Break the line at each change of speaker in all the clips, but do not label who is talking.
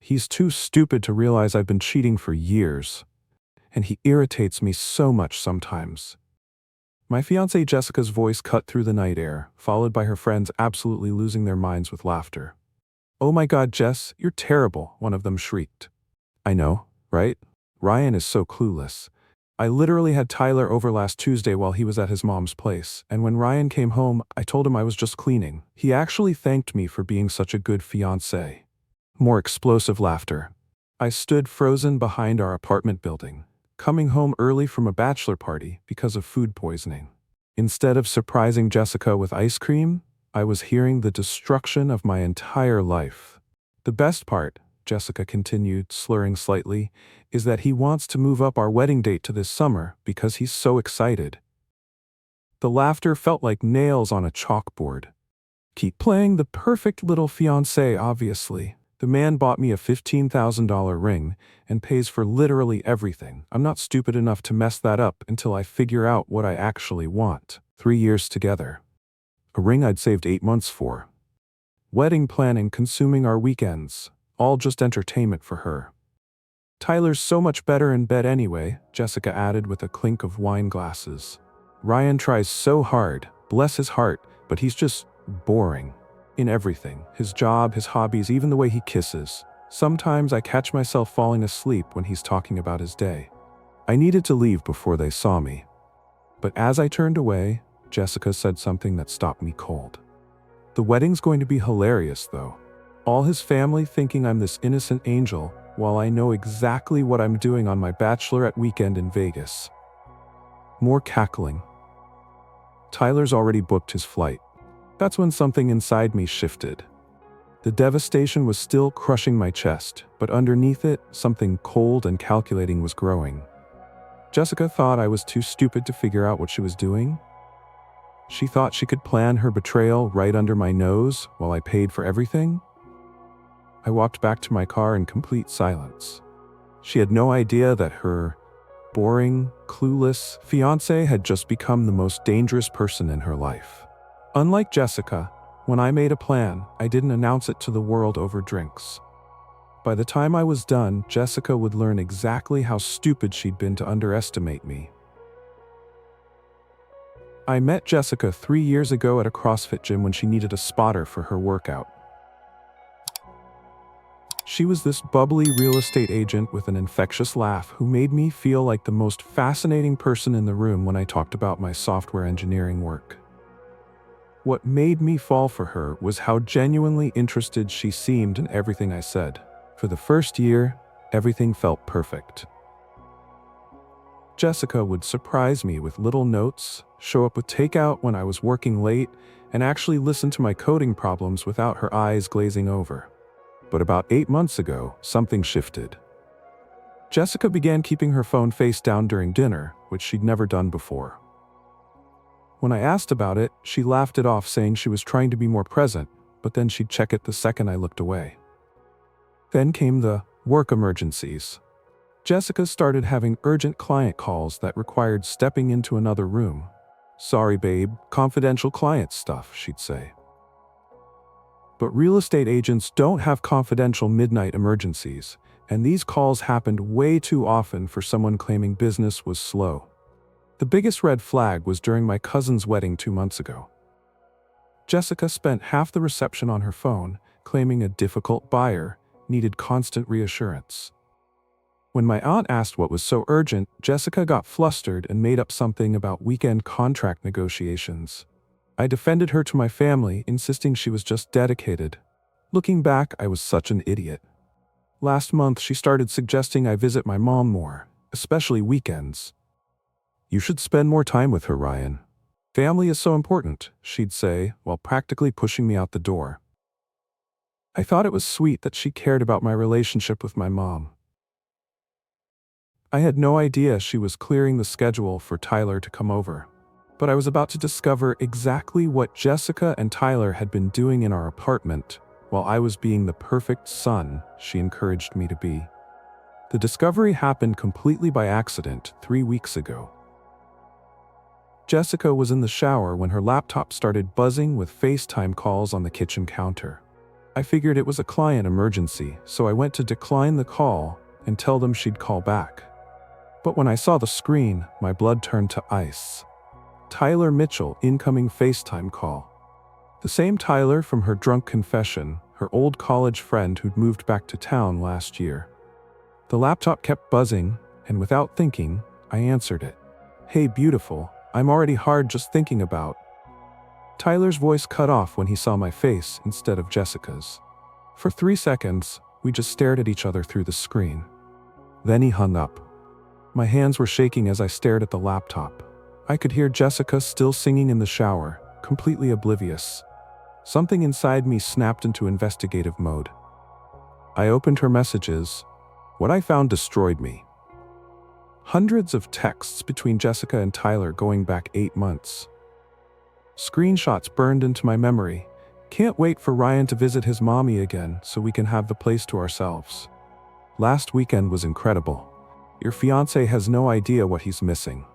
He's too stupid to realize I've been cheating for years. And he irritates me so much sometimes. My fiancée Jessica's voice cut through the night air, followed by her friends absolutely losing their minds with laughter. "Oh my God, Jess, you're terrible," one of them shrieked. "I know, right? Ryan is so clueless. I literally had Tyler over last Tuesday while he was at his mom's place, and when Ryan came home, I told him I was just cleaning. He actually thanked me for being such a good fiancé." More explosive laughter. I stood frozen behind our apartment building, coming home early from a bachelor party because of food poisoning. Instead of surprising Jessica with ice cream, I was hearing the destruction of my entire life. "The best part," Jessica continued, slurring slightly, "is that he wants to move up our wedding date to this summer because he's so excited." The laughter felt like nails on a chalkboard. "Keep playing the perfect little fiancé, obviously. The man bought me a $15,000 ring and pays for literally everything. I'm not stupid enough to mess that up until I figure out what I actually want. 3 years together. A ring I'd saved 8 months for. Wedding planning consuming our weekends. All just entertainment for her. Tyler's so much better in bed anyway," Jessica added with a clink of wine glasses. "Ryan tries so hard, bless his heart, but he's just boring. In everything. His job, his hobbies, even the way he kisses. Sometimes I catch myself falling asleep when he's talking about his day." I needed to leave before they saw me. But as I turned away, Jessica said something that stopped me cold. "The wedding's going to be hilarious, though. All his family thinking I'm this innocent angel, while I know exactly what I'm doing on my bachelorette weekend in Vegas." More cackling. Tyler's already booked his flight. That's when something inside me shifted. The devastation was still crushing my chest, but underneath it, something cold and calculating was growing. Jessica thought I was too stupid to figure out what she was doing. She thought she could plan her betrayal right under my nose while I paid for everything. I walked back to my car in complete silence. She had no idea that her boring, clueless fiancé had just become the most dangerous person in her life. Unlike Jessica, when I made a plan, I didn't announce it to the world over drinks. By the time I was done, Jessica would learn exactly how stupid she'd been to underestimate me. I met Jessica 3 years ago at a CrossFit gym when she needed a spotter for her workout. She was this bubbly real estate agent with an infectious laugh who made me feel like the most fascinating person in the room when I talked about my software engineering work. What made me fall for her was how genuinely interested she seemed in everything I said. For the first year, everything felt perfect. Jessica would surprise me with little notes, show up with takeout when I was working late, and actually listen to my coding problems without her eyes glazing over. But about 8 months ago, something shifted. Jessica began keeping her phone face down during dinner, which she'd never done before. When I asked about it, she laughed it off, saying she was trying to be more present, but then she'd check it the second I looked away. Then came the work emergencies. Jessica started having urgent client calls that required stepping into another room. "Sorry, babe, confidential client stuff," she'd say. But real estate agents don't have confidential midnight emergencies, and these calls happened way too often for someone claiming business was slow. The biggest red flag was during my cousin's wedding 2 months ago. Jessica spent half the reception on her phone, claiming a difficult buyer needed constant reassurance. When my aunt asked what was so urgent, Jessica got flustered and made up something about weekend contract negotiations. I defended her to my family, insisting she was just dedicated. Looking back, I was such an idiot. Last month, she started suggesting I visit my mom more, especially weekends. "You should spend more time with her, Ryan. Family is so important," she'd say, while practically pushing me out the door. I thought it was sweet that she cared about my relationship with my mom. I had no idea she was clearing the schedule for Tyler to come over. But I was about to discover exactly what Jessica and Tyler had been doing in our apartment, while I was being the perfect son she encouraged me to be. The discovery happened completely by accident 3 weeks ago. Jessica was in the shower when her laptop started buzzing with FaceTime calls on the kitchen counter. I figured it was a client emergency, so I went to decline the call and tell them she'd call back. But when I saw the screen, my blood turned to ice. Tyler Mitchell, incoming FaceTime call. The same Tyler from her drunk confession, her old college friend who'd moved back to town last year. The laptop kept buzzing, and without thinking, I answered it. "Hey beautiful, I'm already hard just thinking about." Tyler's voice cut off when he saw my face instead of Jessica's. For 3 seconds, we just stared at each other through the screen. Then he hung up. My hands were shaking as I stared at the laptop. I could hear Jessica still singing in the shower, completely oblivious. Something inside me snapped into investigative mode. I opened her messages. What I found destroyed me. Hundreds of texts between Jessica and Tyler going back 8 months. Screenshots burned into my memory. "Can't wait for Ryan to visit his mommy again so we can have the place to ourselves. Last weekend was incredible. Your fiancé has no idea what he's missing.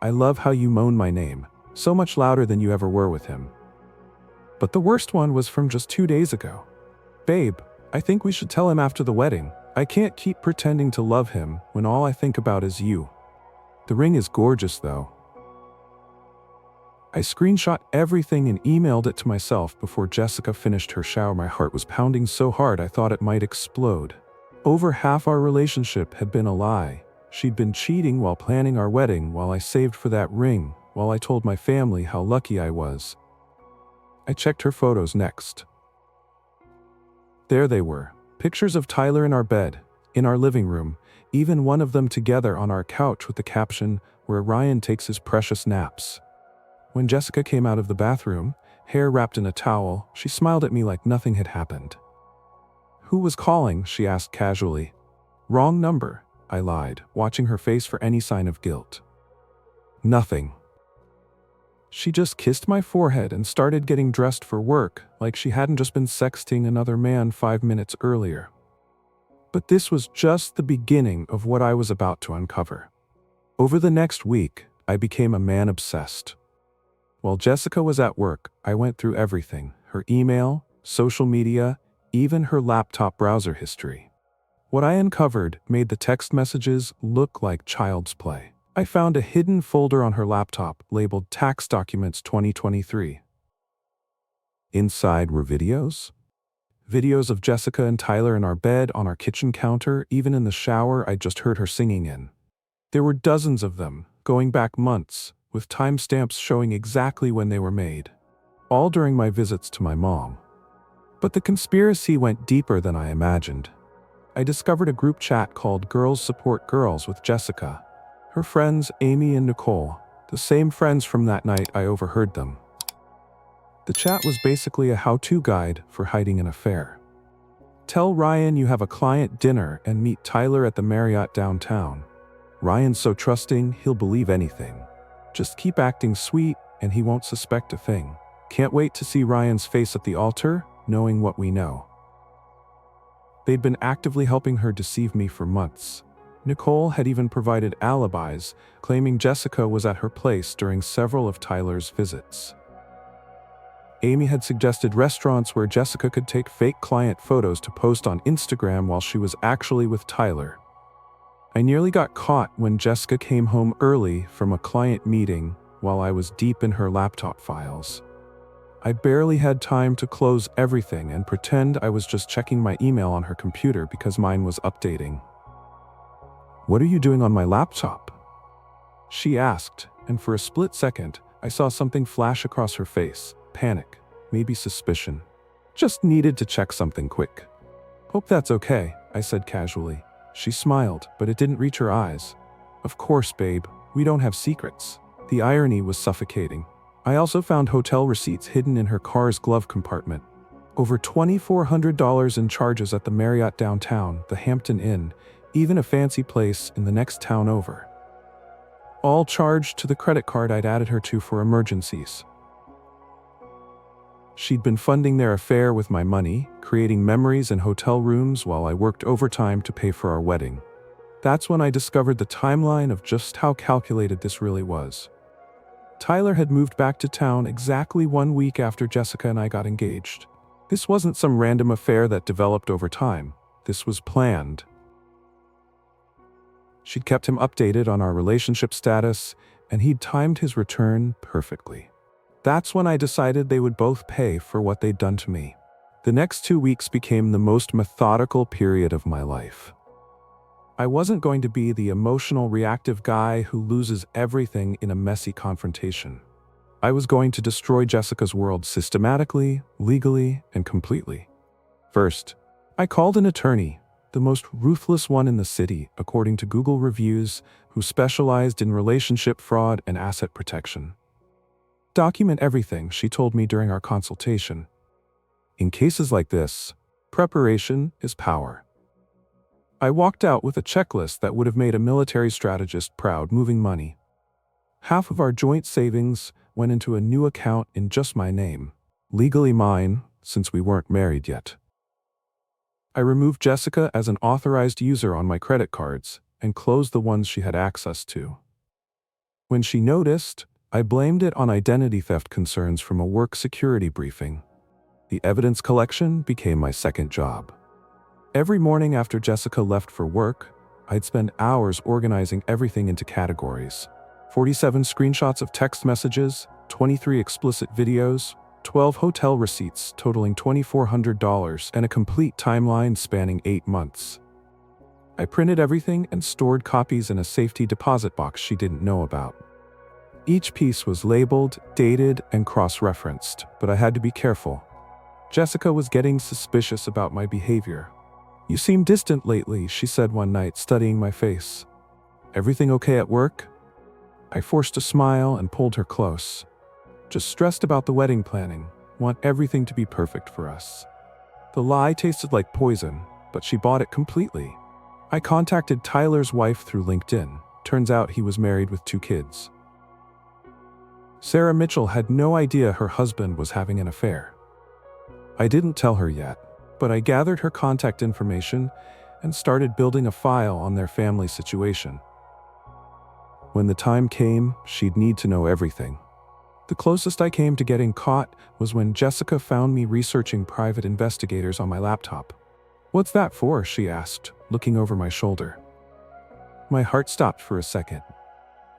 I love how you moan my name, so much louder than you ever were with him." But the worst one was from just 2 days ago. "Babe, I think we should tell him after the wedding. I can't keep pretending to love him when all I think about is you. The ring is gorgeous though." I screenshot everything and emailed it to myself before Jessica finished her shower. My heart was pounding so hard I thought it might explode. Over half our relationship had been a lie. She'd been cheating while planning our wedding while I saved for that ring, while I told my family how lucky I was. I checked her photos next. There they were, pictures of Tyler in our bed, in our living room, even one of them together on our couch with the caption, "Where Ryan takes his precious naps." When Jessica came out of the bathroom, hair wrapped in a towel, she smiled at me like nothing had happened. "Who was calling?" she asked casually. "Wrong number," I lied, watching her face for any sign of guilt. "Nothing." She just kissed my forehead and started getting dressed for work, like she hadn't just been sexting another man 5 minutes earlier. But this was just the beginning of what I was about to uncover. Over the next week, I became a man obsessed. While Jessica was at work, I went through everything: her email, social media, even her laptop browser history. What I uncovered made the text messages look like child's play. I found a hidden folder on her laptop labeled Tax Documents 2023. Inside were videos. Videos of Jessica and Tyler in our bed, on our kitchen counter, even in the shower I'd just heard her singing in. There were dozens of them, going back months, with timestamps showing exactly when they were made. All during my visits to my mom. But the conspiracy went deeper than I imagined. I discovered a group chat called Girls Support Girls with Jessica. Her friends, Amy and Nicole, the same friends from that night I overheard them. The chat was basically a how-to guide for hiding an affair. Tell Ryan you have a client dinner and meet Tyler at the Marriott downtown. Ryan's so trusting, he'll believe anything. Just keep acting sweet and he won't suspect a thing. Can't wait to see Ryan's face at the altar, knowing what we know. They'd been actively helping her deceive me for months. Nicole had even provided alibis, claiming Jessica was at her place during several of Tyler's visits. Amy had suggested restaurants where Jessica could take fake client photos to post on Instagram while she was actually with Tyler. I nearly got caught when Jessica came home early from a client meeting while I was deep in her laptop files. I barely had time to close everything and pretend I was just checking my email on her computer because mine was updating. "What are you doing on my laptop?" she asked, and for a split second, I saw something flash across her face. Panic, maybe suspicion. Just needed to check something quick. "Hope that's okay," I said casually. She smiled, but it didn't reach her eyes. "Of course, babe, we don't have secrets." The irony was suffocating. I also found hotel receipts hidden in her car's glove compartment. Over $2,400 in charges at the Marriott downtown, the Hampton Inn, even a fancy place in the next town over. All charged to the credit card I'd added her to for emergencies. She'd been funding their affair with my money, creating memories in hotel rooms while I worked overtime to pay for our wedding. That's when I discovered the timeline of just how calculated this really was. Tyler had moved back to town exactly 1 week after Jessica and I got engaged. This wasn't some random affair that developed over time. This was planned. She'd kept him updated on our relationship status, and he'd timed his return perfectly. That's when I decided they would both pay for what they'd done to me. The next 2 weeks became the most methodical period of my life. I wasn't going to be the emotional, reactive guy who loses everything in a messy confrontation. I was going to destroy Jessica's world systematically, legally, and completely. First, I called an attorney, the most ruthless one in the city, according to Google reviews, who specialized in relationship fraud and asset protection. Document everything, she told me during our consultation. In cases like this, preparation is power. I walked out with a checklist that would have made a military strategist proud, moving money. Half of our joint savings went into a new account in just my name, legally mine since we weren't married yet. I removed Jessica as an authorized user on my credit cards and closed the ones she had access to. When she noticed, I blamed it on identity theft concerns from a work security briefing. The evidence collection became my second job. Every morning after Jessica left for work, I'd spend hours organizing everything into categories. 47 screenshots of text messages, 23 explicit videos, 12 hotel receipts totaling $2,400, and a complete timeline spanning 8 months. I printed everything and stored copies in a safety deposit box she didn't know about. Each piece was labeled, dated, and cross-referenced, but I had to be careful. Jessica was getting suspicious about my behavior. "You seem distant lately," she said one night, studying my face. "Everything okay at work?" I forced a smile and pulled her close. "Just stressed about the wedding planning. Want everything to be perfect for us." The lie tasted like poison, but she bought it completely. I contacted Tyler's wife through LinkedIn. Turns out he was married with 2 kids. Sarah Mitchell had no idea her husband was having an affair. I didn't tell her yet, but I gathered her contact information and started building a file on their family situation. When the time came, she'd need to know everything. The closest I came to getting caught was when Jessica found me researching private investigators on my laptop. "What's that for?" she asked, looking over my shoulder. My heart stopped for a second.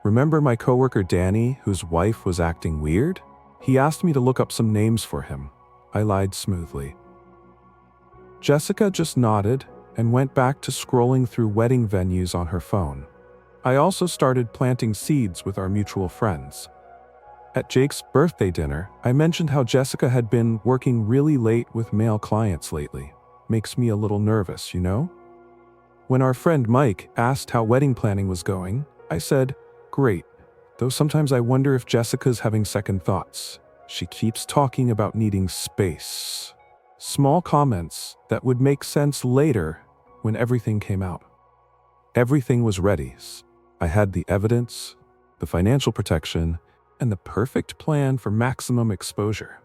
Remember my coworker Danny, whose wife was acting weird? He asked me to look up some names for him. I lied smoothly. Jessica just nodded and went back to scrolling through wedding venues on her phone. I also started planting seeds with our mutual friends. At Jake's birthday dinner, I mentioned how Jessica had been working really late with male clients lately. Makes me a little nervous, you know? When our friend Mike asked how wedding planning was going, I said, "Great, though sometimes I wonder if Jessica's having second thoughts. She keeps talking about needing space." Small comments that would make sense later when everything came out. Everything was ready. I had the evidence, the financial protection, and the perfect plan for maximum exposure.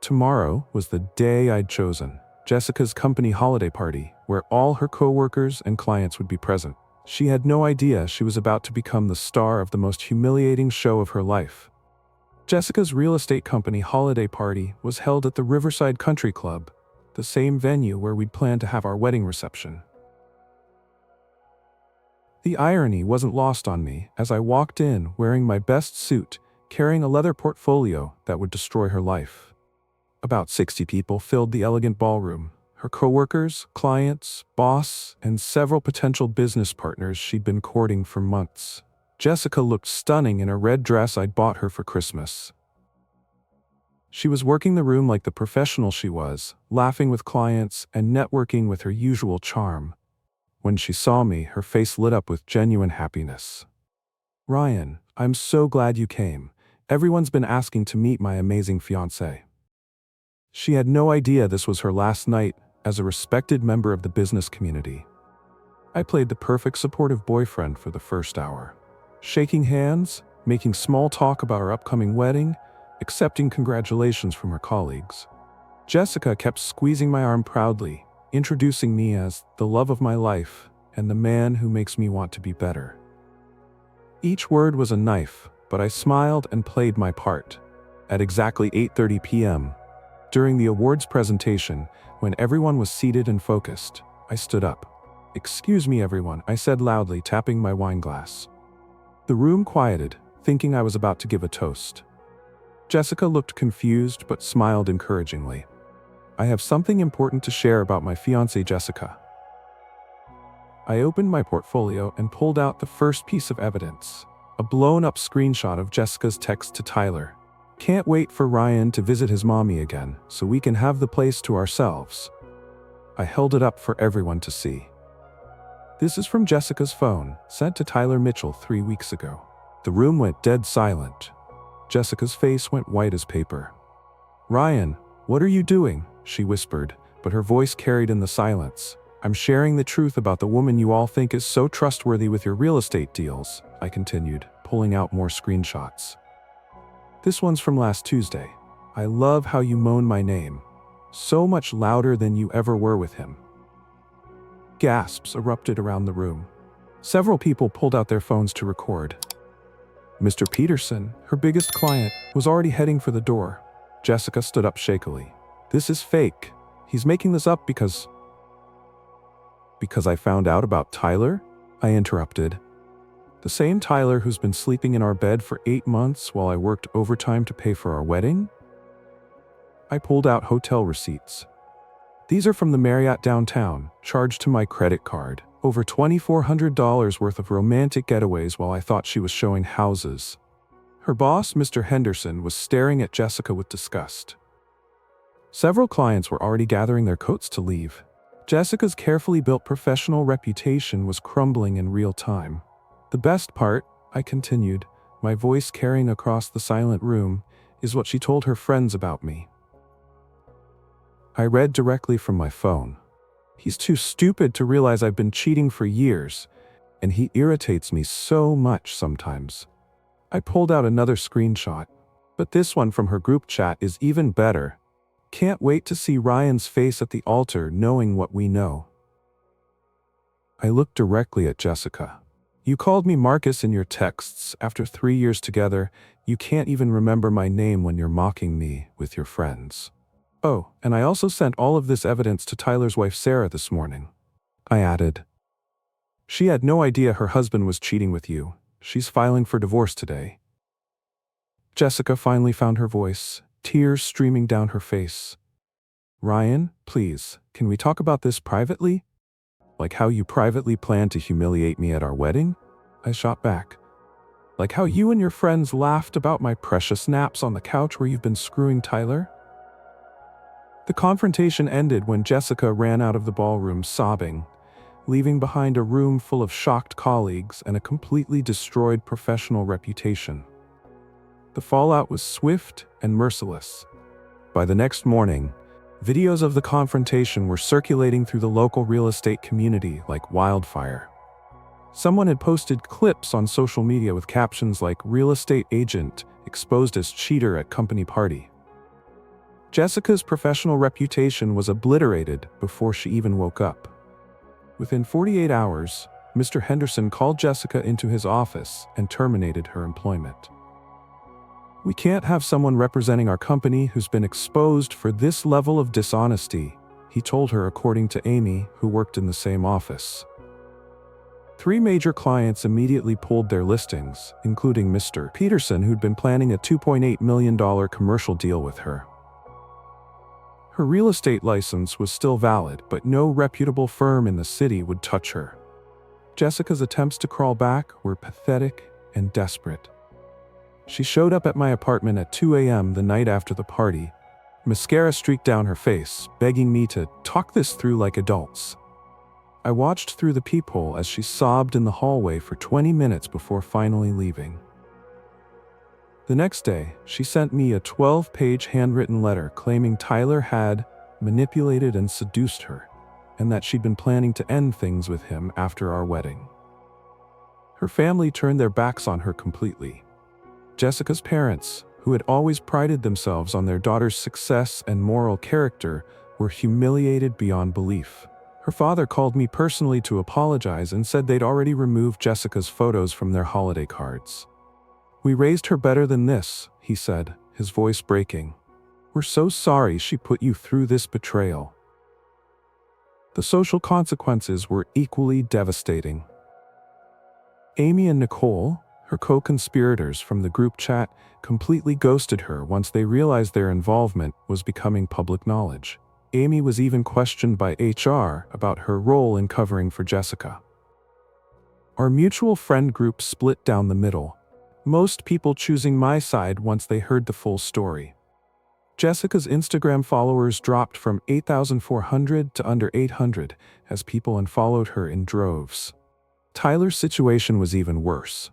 Tomorrow was the day I'd chosen, Jessica's company holiday party, where all her coworkers and clients would be present. She had no idea she was about to become the star of the most humiliating show of her life. Jessica's real estate company holiday party was held at the Riverside Country Club, the same venue where we'd planned to have our wedding reception. The irony wasn't lost on me as I walked in wearing my best suit, carrying a leather portfolio that would destroy her life. About 60 people filled the elegant ballroom. Her coworkers, clients, boss, and several potential business partners she'd been courting for months. Jessica looked stunning in a red dress I'd bought her for Christmas. She was working the room like the professional she was, laughing with clients and networking with her usual charm. When she saw me, her face lit up with genuine happiness. "Ryan, I'm so glad you came. Everyone's been asking to meet my amazing fiancé." She had no idea this was her last night as a respected member of the business community. I played the perfect supportive boyfriend for the first hour. Shaking hands, making small talk about our upcoming wedding, accepting congratulations from her colleagues. Jessica kept squeezing my arm proudly, introducing me as the love of my life and the man who makes me want to be better. Each word was a knife, but I smiled and played my part. At exactly 8:30 p.m., During the awards presentation, when everyone was seated and focused, I stood up. "Excuse me, everyone," I said loudly, tapping my wine glass. The room quieted, thinking I was about to give a toast. Jessica looked confused but smiled encouragingly. "I have something important to share about my fiancée Jessica." I opened my portfolio and pulled out the first piece of evidence, a blown-up screenshot of Jessica's text to Tyler. "Can't wait for Ryan to visit his mommy again, so we can have the place to ourselves." I held it up for everyone to see. This is from Jessica's phone, sent to Tyler Mitchell 3 weeks ago. The room went dead silent. Jessica's face went white as paper. "Ryan, what are you doing?" she whispered, but her voice carried in the silence. "I'm sharing the truth about the woman you all think is so trustworthy with your real estate deals," I continued, pulling out more screenshots. "This one's from last Tuesday. I love how you moan my name. So much louder than you ever were with him." Gasps erupted around the room. Several people pulled out their phones to record. Mr. Peterson, her biggest client, was already heading for the door. Jessica stood up shakily. "This is fake. He's making this up because I found out about Tyler?" I interrupted. "The same Tyler who's been sleeping in our bed for 8 months while I worked overtime to pay for our wedding?" I pulled out hotel receipts. "These are from the Marriott downtown, charged to my credit card. Over $2,400 worth of romantic getaways while I thought she was showing houses." Her boss, Mr. Henderson, was staring at Jessica with disgust. Several clients were already gathering their coats to leave. Jessica's carefully built professional reputation was crumbling in real time. "The best part," I continued, my voice carrying across the silent room, "is what she told her friends about me." I read directly from my phone. "He's too stupid to realize I've been cheating for years, and he irritates me so much sometimes." I pulled out another screenshot, but this one from her group chat is even better. "Can't wait to see Ryan's face at the altar knowing what we know." I looked directly at Jessica. "You called me Marcus in your texts. After 3 years together, you can't even remember my name when you're mocking me with your friends. Oh, and I also sent all of this evidence to Tyler's wife Sarah this morning," I added. "She had no idea her husband was cheating with you. She's filing for divorce today." Jessica finally found her voice, tears streaming down her face. "Ryan, please, can we talk about this privately? Like how you privately planned to humiliate me at our wedding?" I shot back. "Like how you and your friends laughed about my precious naps on the couch where you've been screwing Tyler?" The confrontation ended when Jessica ran out of the ballroom sobbing, leaving behind a room full of shocked colleagues and a completely destroyed professional reputation. The fallout was swift and merciless. By the next morning, videos of the confrontation were circulating through the local real estate community like wildfire. Someone had posted clips on social media with captions like "Real estate agent exposed as cheater at company party." Jessica's professional reputation was obliterated before she even woke up. Within 48 hours, Mr. Henderson called Jessica into his office and terminated her employment. "We can't have someone representing our company who's been exposed for this level of dishonesty," he told her, according to Amy, who worked in the same office. 3 major clients immediately pulled their listings, including Mr. Peterson, who'd been planning a $2.8 million commercial deal with her. Her real estate license was still valid, but no reputable firm in the city would touch her. Jessica's attempts to crawl back were pathetic and desperate. She showed up at my apartment at 2 a.m. the night after the party, mascara streaked down her face, begging me to talk this through like adults. I watched through the peephole as she sobbed in the hallway for 20 minutes before finally leaving. The next day, she sent me a 12-page handwritten letter claiming Tyler had manipulated and seduced her, and that she'd been planning to end things with him after our wedding. Her family turned their backs on her completely. Jessica's parents, who had always prided themselves on their daughter's success and moral character, were humiliated beyond belief. Her father called me personally to apologize and said they'd already removed Jessica's photos from their holiday cards. "We raised her better than this," he said, his voice breaking. We're so sorry she put you through this betrayal." The social consequences were equally devastating. Amy and Nicole, her co-conspirators from the group chat, completely ghosted her once they realized their involvement was becoming public knowledge. Amy was even questioned by HR about her role in covering for Jessica. Our mutual friend group split down the middle, most people choosing my side once they heard the full story. Jessica's Instagram followers dropped from 8,400 to under 800 as people unfollowed her in droves. Tyler's situation was even worse.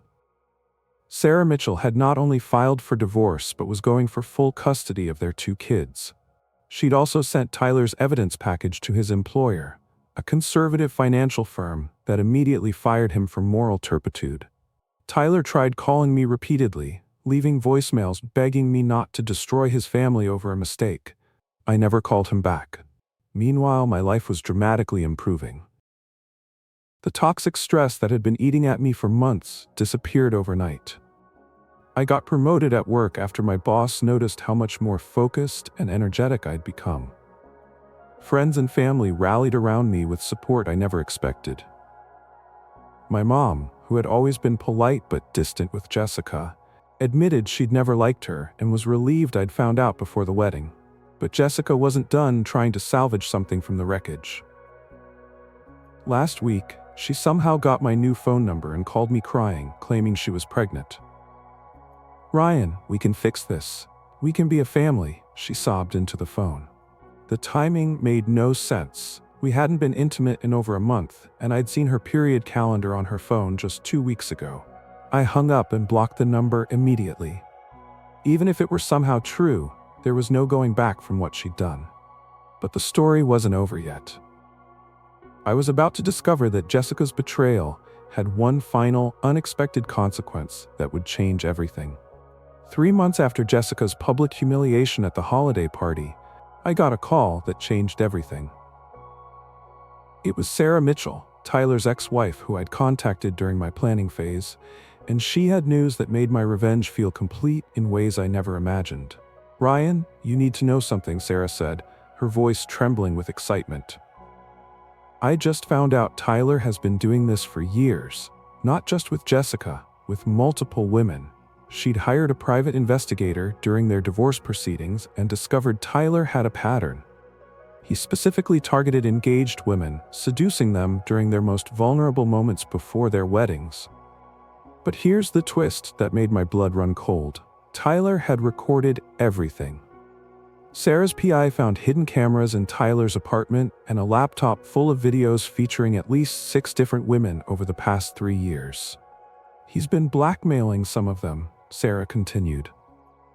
Sarah Mitchell had not only filed for divorce but was going for full custody of their 2 kids. She'd also sent Tyler's evidence package to his employer, a conservative financial firm that immediately fired him for moral turpitude. Tyler tried calling me repeatedly, leaving voicemails begging me not to destroy his family over a mistake. I never called him back. Meanwhile, my life was dramatically improving. The toxic stress that had been eating at me for months disappeared overnight. I got promoted at work after my boss noticed how much more focused and energetic I'd become. Friends and family rallied around me with support I never expected. My mom, who had always been polite but distant with Jessica, admitted she'd never liked her and was relieved I'd found out before the wedding. But Jessica wasn't done trying to salvage something from the wreckage. Last week, she somehow got my new phone number and called me crying, claiming she was pregnant. "Ryan, we can fix this. We can be a family," she sobbed into the phone. The timing made no sense. We hadn't been intimate in over a month, and I'd seen her period calendar on her phone just 2 weeks ago. I hung up and blocked the number immediately. Even if it were somehow true, there was no going back from what she'd done. But the story wasn't over yet. I was about to discover that Jessica's betrayal had one final, unexpected consequence that would change everything. 3 months after Jessica's public humiliation at the holiday party, I got a call that changed everything. It was Sarah Mitchell, Tyler's ex-wife, who I'd contacted during my planning phase, and she had news that made my revenge feel complete in ways I never imagined. "Ryan, you need to know something," Sarah said, her voice trembling with excitement. "I just found out Tyler has been doing this for years, not just with Jessica, with multiple women. She'd hired a private investigator during their divorce proceedings and discovered Tyler had a pattern. He specifically targeted engaged women, seducing them during their most vulnerable moments before their weddings. But here's the twist that made my blood run cold. Tyler had recorded everything. Sarah's PI found hidden cameras in Tyler's apartment and a laptop full of videos featuring at least 6 different women over the past 3 years. He's been blackmailing some of them," Sarah continued.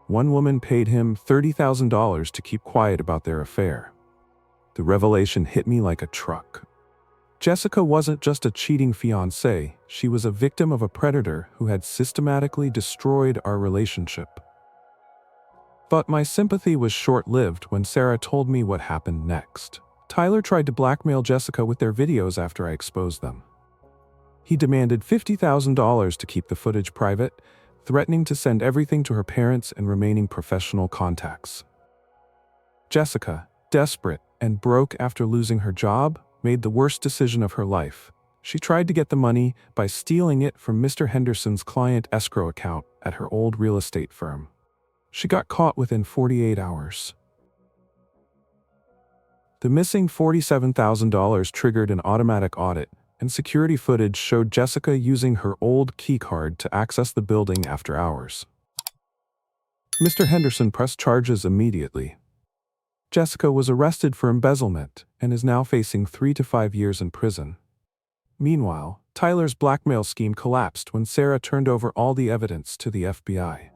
"One woman paid him $30,000 to keep quiet about their affair." The revelation hit me like a truck. Jessica wasn't just a cheating fiancée, she was a victim of a predator who had systematically destroyed our relationship. But my sympathy was short-lived when Sarah told me what happened next. Tyler tried to blackmail Jessica with their videos after I exposed them. He demanded $50,000 to keep the footage private, threatening to send everything to her parents and remaining professional contacts. Jessica, desperate and broke after losing her job, made the worst decision of her life. She tried to get the money by stealing it from Mr. Henderson's client escrow account at her old real estate firm. She got caught within 48 hours. The missing $47,000 triggered an automatic audit, and security footage showed Jessica using her old keycard to access the building after hours. Mr. Henderson pressed charges immediately. Jessica was arrested for embezzlement and is now facing 3 to 5 years in prison. Meanwhile, Tyler's blackmail scheme collapsed when Sarah turned over all the evidence to the FBI.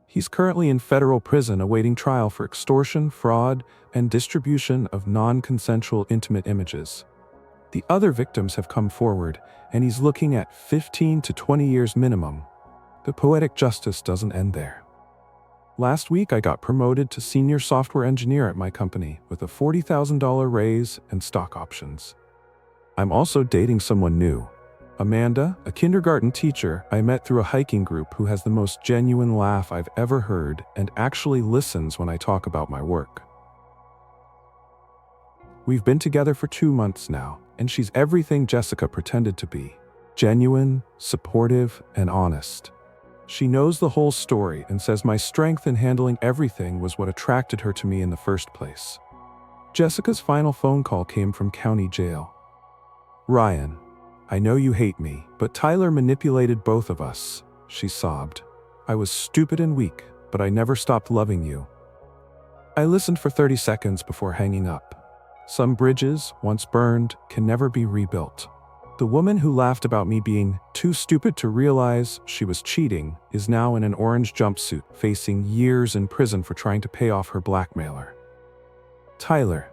He's currently in federal prison awaiting trial for extortion, fraud, and distribution of non-consensual intimate images. The other victims have come forward, and he's looking at 15 to 20 years minimum. The poetic justice doesn't end there. Last week, I got promoted to senior software engineer at my company with a $40,000 raise and stock options. I'm also dating someone new. Amanda, a kindergarten teacher I met through a hiking group who has the most genuine laugh I've ever heard and actually listens when I talk about my work. We've been together for 2 months now, and she's everything Jessica pretended to be. Genuine, supportive, and honest. She knows the whole story and says my strength in handling everything was what attracted her to me in the first place. Jessica's final phone call came from county jail. "Ryan, I know you hate me, but Tyler manipulated both of us," she sobbed. "I was stupid and weak, but I never stopped loving you." I listened for 30 seconds before hanging up. Some bridges, once burned, can never be rebuilt. The woman who laughed about me being too stupid to realize she was cheating is now in an orange jumpsuit, facing years in prison for trying to pay off her blackmailer. Tyler,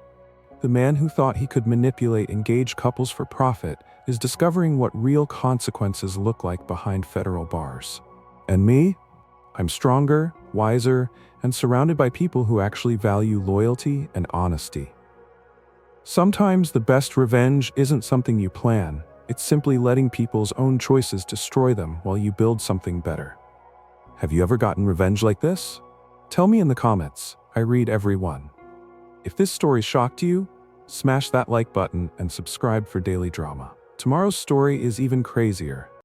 the man who thought he could manipulate engaged couples for profit, is discovering what real consequences look like behind federal bars. And me? I'm stronger, wiser, and surrounded by people who actually value loyalty and honesty. Sometimes the best revenge isn't something you plan. It's simply letting people's own choices destroy them while you build something better. Have you ever gotten revenge like this? Tell me in the comments. I read every one. If this story shocked you, smash that like button and subscribe for daily drama. Tomorrow's story is even crazier.